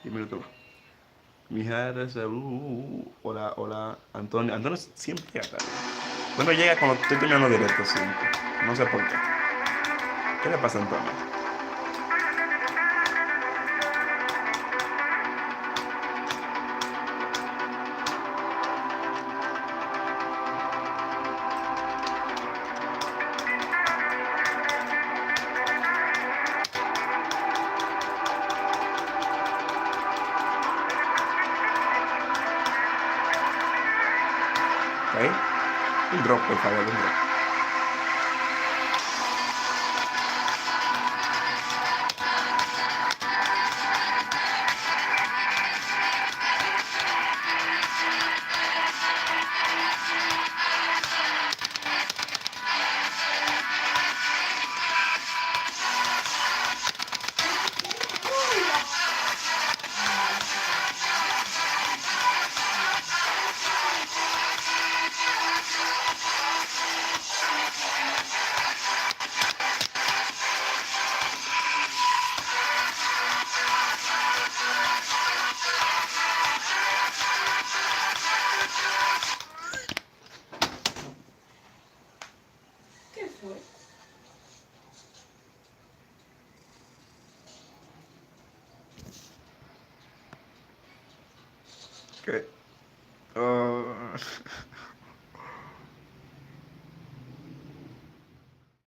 Dímelo tú. Mijares, hola, hola, Antonio. Antonio siempre llega tarde. Bueno, llega cuando estoy terminando directo siempre. No sé por qué. ¿Qué le pasa a Antonio? ¿Ok? Un drop, por favor, un drop. ¿Qué fue? ¿Qué? Oh.